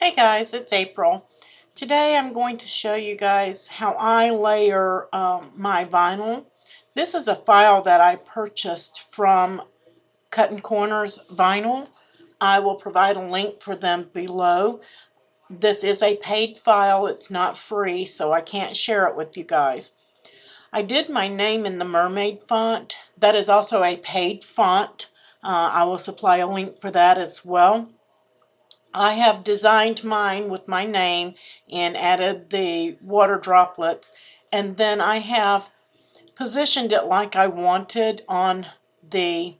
Hey guys, it's April. Today I'm going to show you guys how I layer my vinyl. This is a file that I purchased from Cut & Corners Vinyl. I will provide a link for them below. This is a paid file. It's not free, so I can't share it with you guys. I did my name in the mermaid font. That is also a paid font. I will supply a link for that as well. I have designed mine with my name and added the water droplets, and then I have positioned it like I wanted on the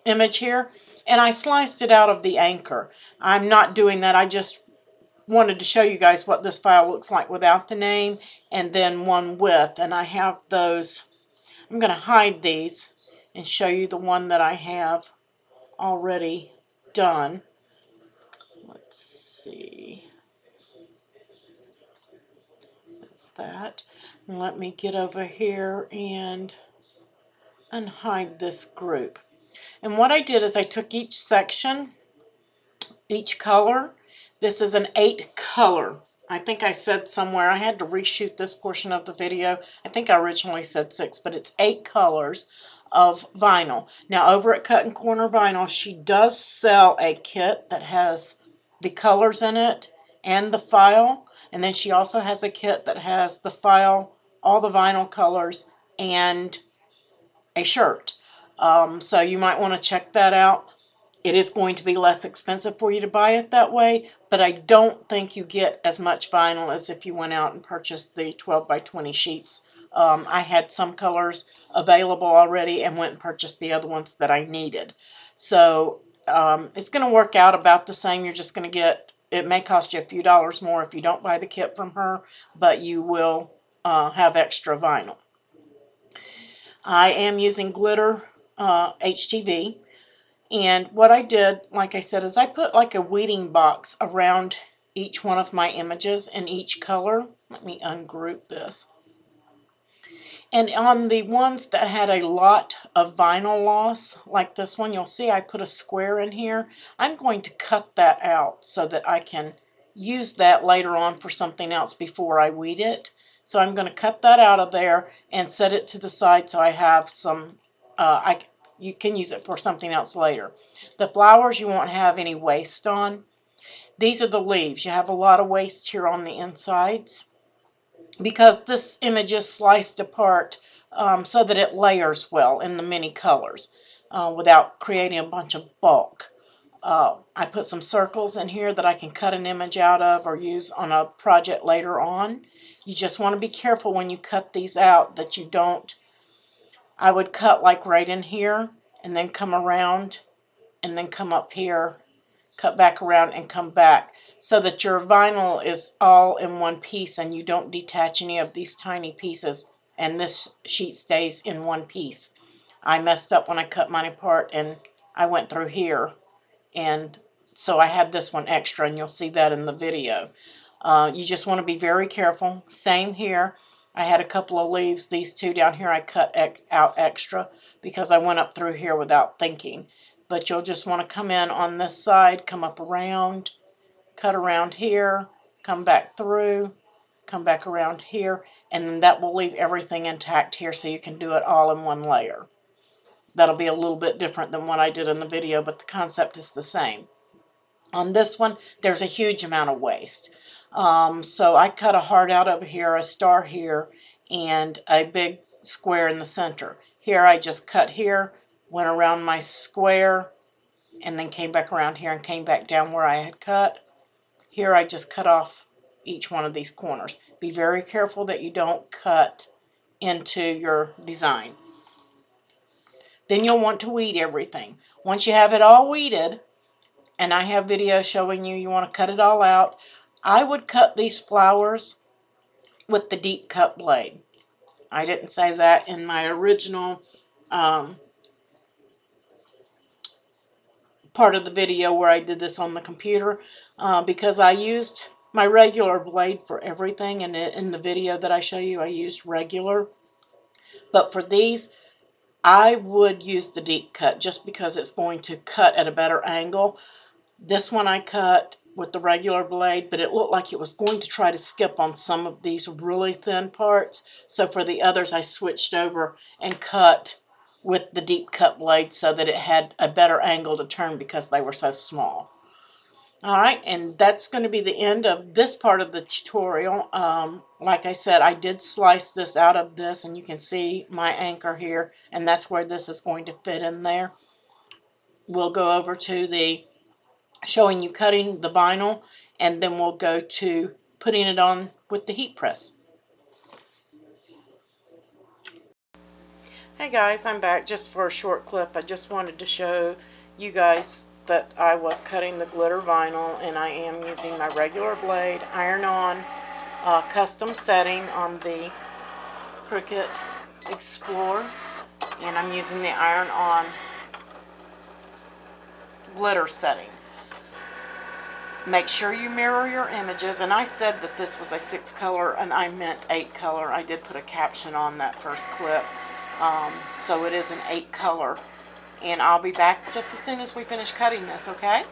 image here, and I sliced it out of the anchor. I'm not doing that. I just wanted to show you guys what this file looks like without the name and then one with, and I have those. I'm going to hide these and show you the one that I have already done. Let's see. That's that. And let me get over here and unhide this group. And what I did is I took each section, each color. This is an 8 color. I think I said somewhere, I had to reshoot this portion of the video. I think I originally said 6, but it's 8 colors of vinyl. Now over at Cut & Corner Vinyl, she does sell a kit that has the colors in it and the file. And then she also has a kit that has the file, all the vinyl colors, and a shirt. So you might want to check that out. It is going to be less expensive for you to buy it that way, but I don't think you get as much vinyl as if you went out and purchased the 12 by 20 sheets. I had some colors available already and went and purchased the other ones that I needed. So it's going to work out about the same. You're just going to get, it may cost you a few dollars more if you don't buy the kit from her, but you will have extra vinyl. I am using glitter HTV. And what I did, like I said, is I put like a weeding box around each one of my images in each color. Let me ungroup this. And on the ones that had a lot of vinyl loss, like this one, you'll see I put a square in here. I'm going to cut that out so that I can use that later on for something else before I weed it. So I'm going to cut that out of there and set it to the side so I have some, you can use it for something else later. The flowers, you won't have any waste on. These are the leaves. You have a lot of waste here on the insides because this image is sliced apart so that it layers well in the many colors without creating a bunch of bulk. I put some circles in here that I can cut an image out of or use on a project later on. You just want to be careful when you cut these out that you don't. I would cut like right in here and then come around and then come up here, cut back around and come back so that your vinyl is all in one piece and you don't detach any of these tiny pieces and this sheet stays in one piece. I messed up when I cut mine apart and I went through here, and so I had this one extra, and you'll see that in the video. You just want to be very careful. Same here. I had a couple of leaves. These two down here I cut out extra because I went up through here without thinking. But you'll just want to come in on this side, come up around, cut around here, come back through, come back around here, and then that will leave everything intact here so you can do it all in one layer. That'll be a little bit different than what I did in the video, but the concept is the same. On this one, there's a huge amount of waste. So I cut a heart out over here, a star here, and a big square in the center. Here I just cut here, went around my square, and then came back around here and came back down where I had cut. Here I just cut off each one of these corners. Be very careful that you don't cut into your design. Then you'll want to weed everything. Once you have it all weeded, and I have videos showing you want to cut it all out, I would cut these flowers with the deep cut blade. I didn't say that in my original part of the video where I did this on the computer because I used my regular blade for everything, and in the video that I show you I used regular. But for these, I would use the deep cut just because it's going to cut at a better angle. This one I cut with the regular blade, but it looked like it was going to try to skip on some of these really thin parts. So for the others, I switched over and cut with the deep cut blade so that it had a better angle to turn because they were so small. All right, and that's going to be the end of this part of the tutorial. Like I said, I did slice this out of this, and you can see my anchor here, and that's where this is going to fit in there. We'll go over to the showing you cutting the vinyl, and then we'll go to putting it on with the heat press. Hey guys, I'm back just for a short clip. I just wanted to show you guys that I was cutting the glitter vinyl, and I am using my regular blade, iron-on custom setting on the Cricut Explorer, and I'm using the iron-on glitter setting. Make sure you mirror your images, and I said that this was a 6 color and I meant 8 color. I did put a caption on that first clip, so it is an 8 color, and I'll be back just as soon as we finish cutting this, okay?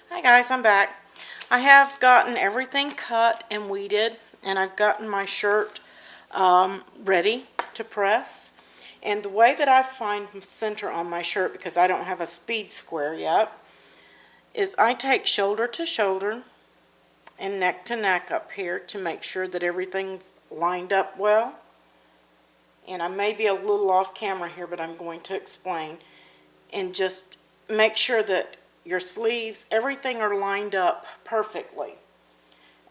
Hi guys, I'm back. I have gotten everything cut and weeded, and I've gotten my shirt ready to press. And the way that I find center on my shirt, because I don't have a speed square yet, is I take shoulder to shoulder and neck to neck up here to make sure that everything's lined up well. And I may be a little off camera here, but I'm going to explain. And just make sure that your sleeves, everything are lined up perfectly.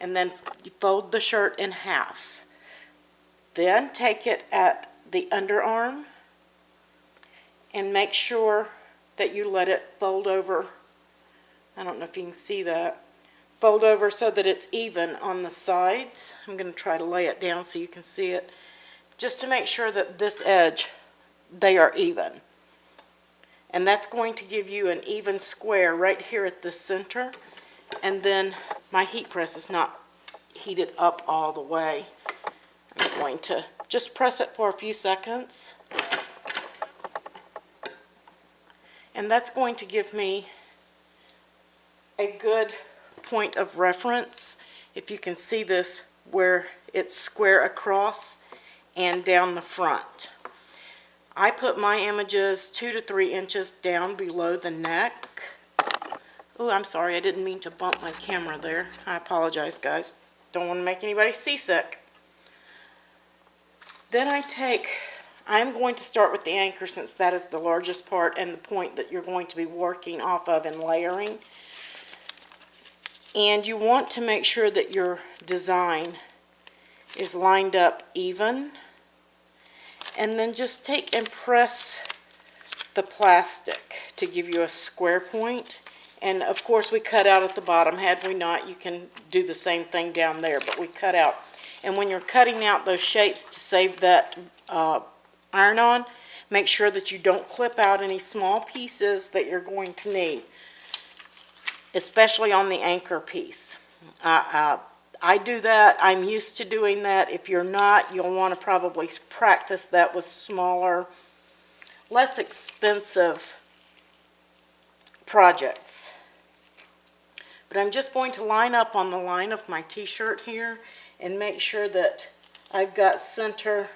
And then you fold the shirt in half. Then take it at the underarm and make sure that you let it fold over. I don't know if you can see that. Fold over so that it's even on the sides. I'm going to try to lay it down so you can see it. Just to make sure that this edge, they are even. And that's going to give you an even square right here at the center. And then my heat press is not heated up all the way. I'm going to just press it for a few seconds. And that's going to give me a good point of reference, if you can see this, where it's square across and down the front. I put my images 2 to 3 inches down below the neck. Oh, I'm sorry, I didn't mean to bump my camera there. I apologize, guys. Don't want to make anybody seasick. Then I'm going to start with the anchor, since that is the largest part and the point that you're going to be working off of and layering. And you want to make sure that your design is lined up even. And then just take and press the plastic to give you a square point. And of course we cut out at the bottom. Had we not, you can do the same thing down there, but we cut out. And when you're cutting out those shapes to save that iron-on, make sure that you don't clip out any small pieces that you're going to need, especially on the anchor piece. I do that. I'm used to doing that. If you're not, you'll want to probably practice that with smaller, less expensive projects. But I'm just going to line up on the line of my t-shirt here and make sure that I've got center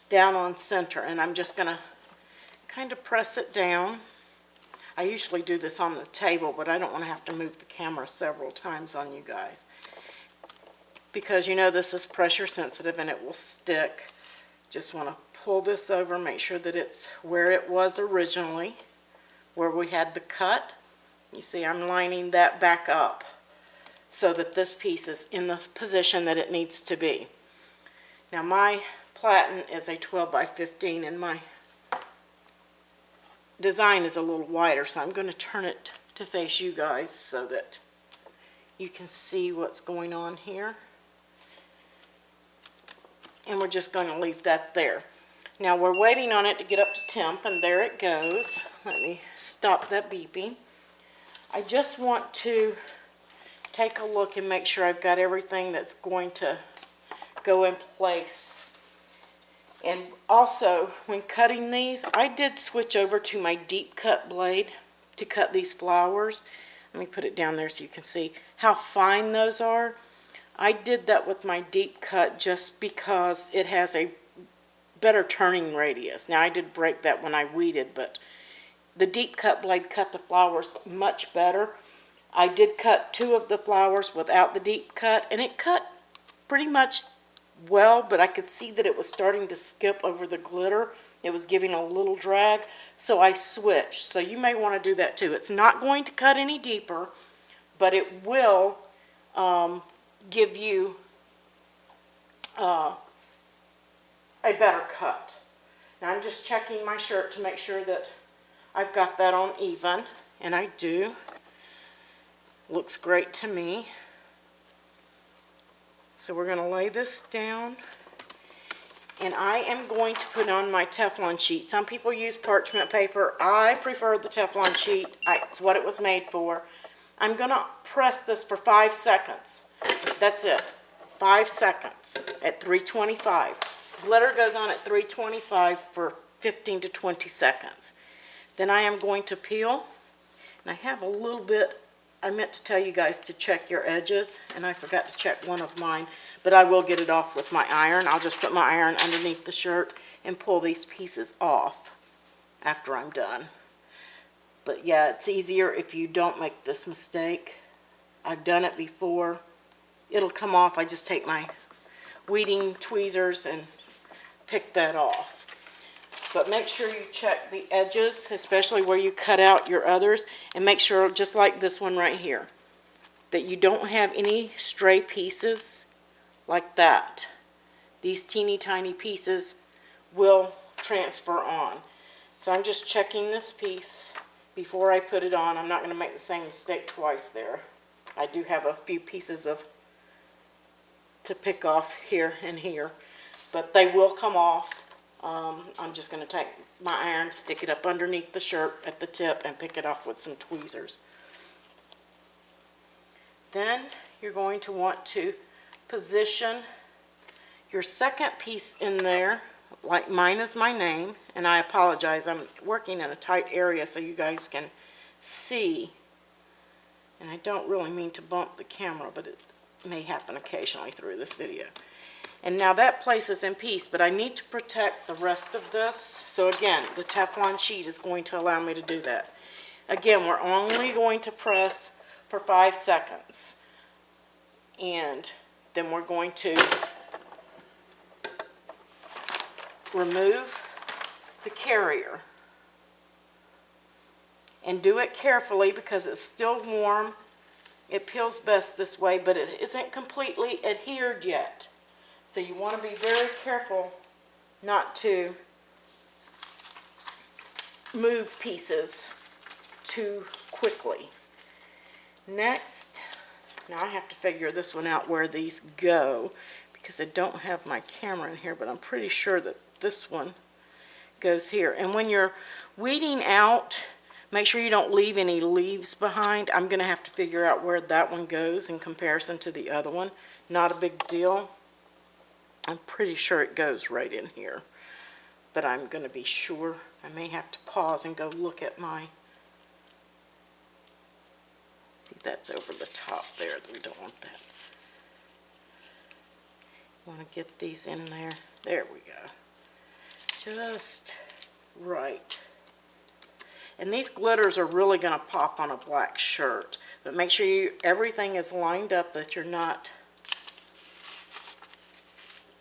down on center. And I'm just going to kind of press it down. I usually do this on the table, but I don't want to have to move the camera several times on you guys, because you know this is pressure sensitive and it will stick. Just want to pull this over, make sure that it's where it was originally, where we had the cut. You see, I'm lining that back up so that this piece is in the position that it needs to be. Now my platen is a 12 by 15 and my design is a little wider, so I'm going to turn it to face you guys so that you can see what's going on here. And we're just going to leave that there. Now we're waiting on it to get up to temp, and there it goes. Let me stop that beeping. I just want to take a look and make sure I've got everything that's going to go in place. And also, when cutting these, I did switch over to my deep cut blade to cut these flowers. Let me put it down there so you can see how fine those are. I did that with my deep cut just because it has a better turning radius. Now I did break that when I weeded, but the deep cut blade cut the flowers much better. I did cut 2 of the flowers without the deep cut, and it cut pretty much well, but I could see that it was starting to skip over the glitter. It was giving a little drag, so I switched. So you may want to do that too. It's not going to cut any deeper, but it will give you a better cut. Now I'm just checking my shirt to make sure that I've got that on even, and I do. Looks great to me. So we're going to lay this down, and I am going to put on my Teflon sheet. Some people use parchment paper. I prefer the Teflon sheet. It's what it was made for. I'm going to press this for 5 seconds. That's it. 5 seconds at 325. Glitter goes on at 325 for 15 to 20 seconds. Then I am going to peel, and I have a little bit. I meant to tell you guys to check your edges, and I forgot to check one of mine, but I will get it off with my iron. I'll just put my iron underneath the shirt and pull these pieces off after I'm done. But yeah, it's easier if you don't make this mistake. I've done it before. It'll come off. I just take my weeding tweezers and pick that off. But make sure you check the edges, especially where you cut out your others, and make sure, just like this one right here, that you don't have any stray pieces like that. These teeny tiny pieces will transfer on. So I'm just checking this piece before I put it on. I'm not going to make the same mistake twice there. I do have a few pieces to pick off here and here, but they will come off. I'm just going to take my iron, stick it up underneath the shirt at the tip, and pick it off with some tweezers. Then you're going to want to position your second piece in there, like mine is my name, and I apologize, I'm working in a tight area so you guys can see, and I don't really mean to bump the camera, but it may happen occasionally through this video. And now that place is in peace, but I need to protect the rest of this. So again, the Teflon sheet is going to allow me to do that. Again, we're only going to press for 5 seconds. And then we're going to remove the carrier. And do it carefully because it's still warm. It peels best this way, but it isn't completely adhered yet. So you want to be very careful not to move pieces too quickly. Next, now I have to figure this one out where these go because I don't have my camera in here, but I'm pretty sure that this one goes here. And when you're weeding out, make sure you don't leave any leaves behind. I'm going to have to figure out where that one goes in comparison to the other one. Not a big deal. I'm pretty sure it goes right in here, but I'm going to be sure. I may have to pause and go look at my, see, that's over the top there. We don't want that. Want to get these in there. There we go. Just right. And these glitters are really going to pop on a black shirt, but make sure everything is lined up, that you're not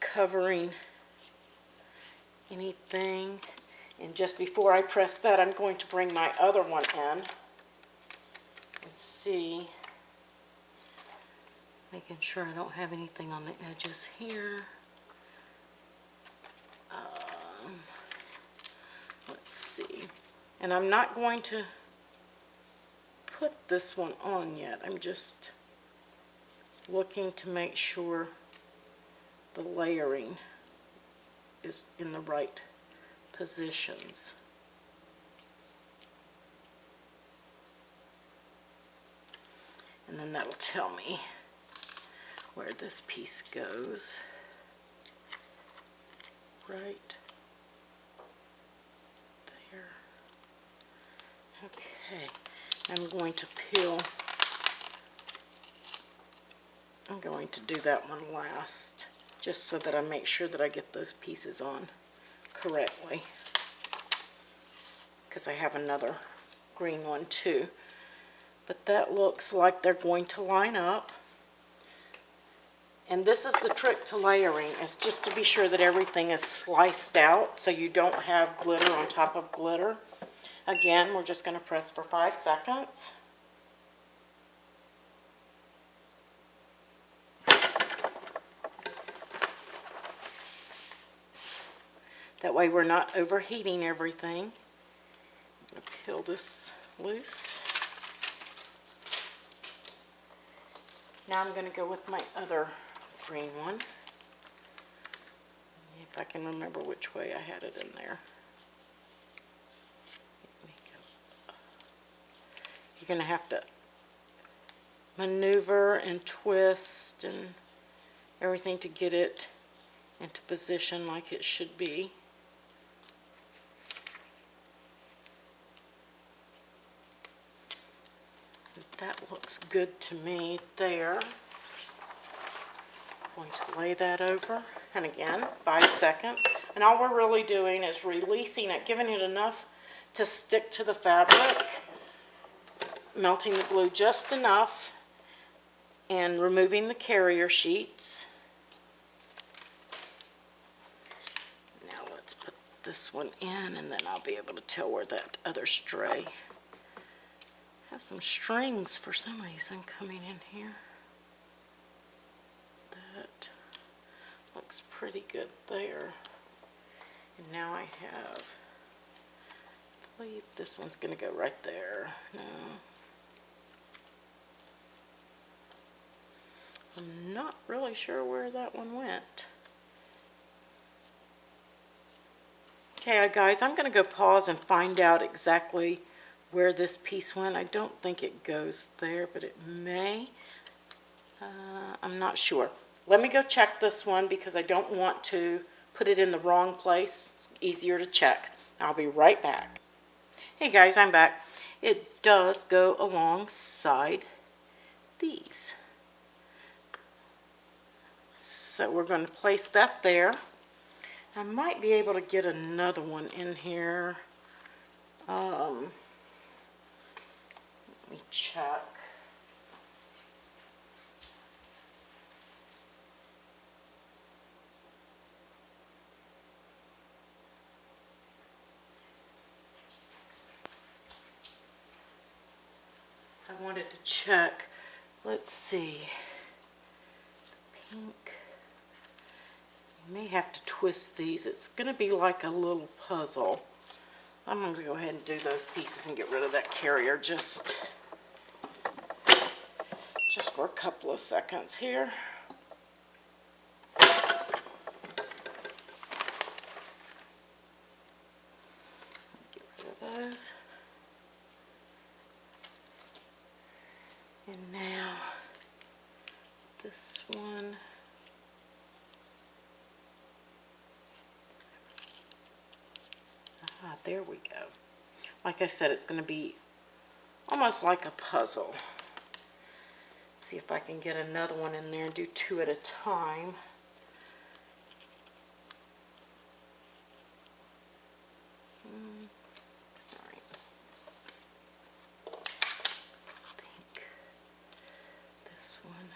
covering anything. And just before I press that, I'm going to bring my other one in and see, making sure I don't have anything on the edges here. Let's see. And I'm not going to put this one on yet. I'm just looking to make sure the layering is in the right positions. And then that'll tell me where this piece goes. Right there. Okay. Okay, I'm going to peel. I'm going to do that one last, just so that I make sure that I get those pieces on correctly, because I have another green one too. But that looks like they're going to line up. And this is the trick to layering, is just to be sure that everything is sliced out so you don't have glitter on top of glitter. Again, we're just going to press for 5 seconds. That way we're not overheating everything. I'm going to peel this loose. Now I'm going to go with my other green one. If I can remember which way I had it in there. You're going to have to maneuver and twist and everything to get it into position like it should be. That looks good to me there. I'm going to lay that over, and again, 5 seconds. And all we're really doing is releasing it, giving it enough to stick to the fabric, melting the glue just enough, and removing the carrier sheets. Now let's put this one in, and then I'll be able to tell where that other stray. I have some strings for some reason coming in here. That looks pretty good there. And now I have, I believe this one's going to go right there. No. I'm not really sure where that one went. Okay, guys, I'm going to go pause and find out exactly where this piece went. I don't think it goes there, but it may. I'm not sure. Let me go check this one because I don't want to put it in the wrong place. It's easier to check. I'll be right back. Hey guys, I'm back. It does go alongside these. So we're going to place that there. I might be able to get another one in here. Let me check. I wanted to check. Let's see. The pink. You may have to twist these. It's going to be like a little puzzle. I'm going to go ahead and do those pieces and get rid of that carrier just for a couple of seconds here. Get rid of those. And now this one. Ah, there we go. Like I said, it's going to be almost like a puzzle. See if I can get another one in there and do 2 at a time. Sorry. I think this one.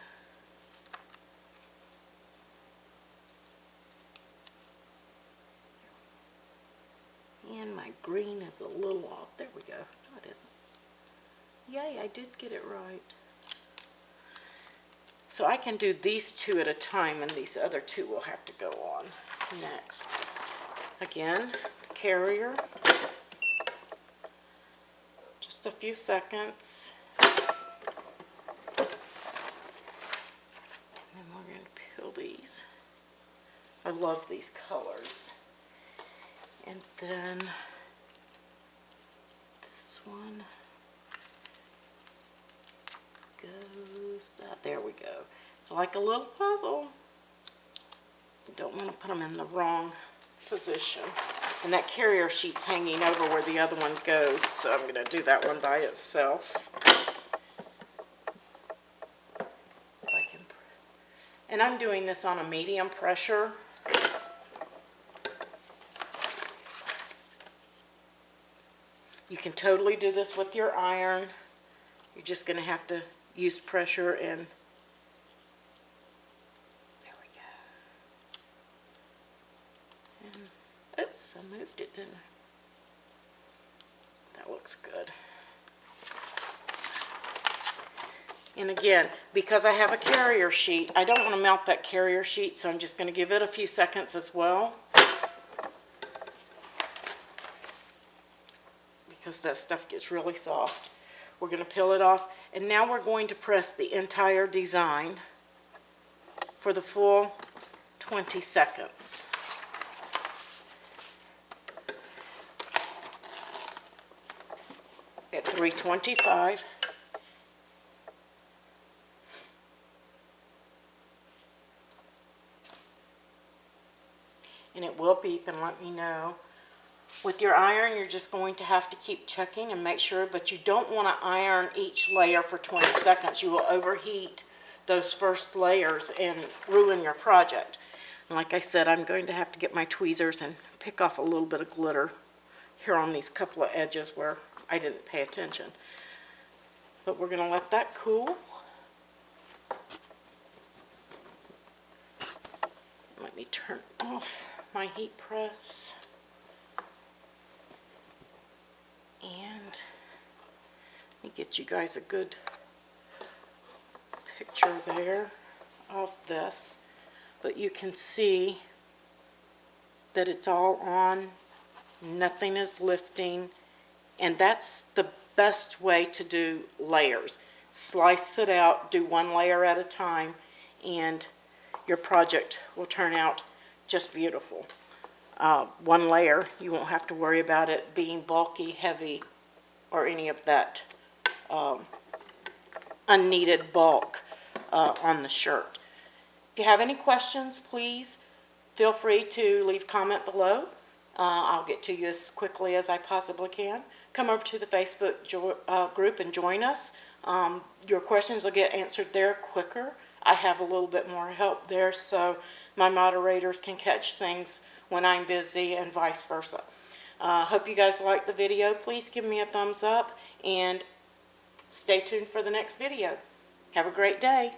And my green is a little off. There we go. No, it isn't. Yay, I did get it right. So I can do these 2 at a time, and these other 2 will have to go on next. Again, the carrier. Just a few seconds. And then we're going to peel these. I love these colors. And then this one goes, there we go. It's like a little puzzle. You don't want to put them in the wrong position. And that carrier sheet's hanging over where the other one goes, so I'm going to do that one by itself. If I can. And I'm doing this on a medium pressure. You can totally do this with your iron. You're just going to have to use pressure and there we go. And, oops, I moved it, didn't I? That looks good. And again, because I have a carrier sheet, I don't want to melt that carrier sheet, so I'm just going to give it a few seconds as well. Because that stuff gets really soft. We're going to peel it off, and now we're going to press the entire design for the full 20 seconds. At 325. And it will beep and let me know. With your iron, you're just going to have to keep checking and make sure, but you don't want to iron each layer for 20 seconds. You will overheat those first layers and ruin your project. And like I said, I'm going to have to get my tweezers and pick off a little bit of glitter here on these couple of edges where I didn't pay attention. But we're going to let that cool. Let me turn off my heat press. And let me get you guys a good picture there of this. But you can see that it's all on, nothing is lifting, and that's the best way to do layers. Slice it out, do one layer at a time, and your project will turn out just beautiful. One layer, you won't have to worry about it being bulky, heavy, or any of that unneeded bulk on the shirt. If you have any questions, please feel free to leave a comment below. I'll get to you as quickly as I possibly can. Come over to the Facebook group and join us. Your questions will get answered there quicker. I have a little bit more help there, so my moderators can catch things when I'm busy and vice versa. Hope you guys liked the video. Please give me a thumbs up and stay tuned for the next video. Have a great day.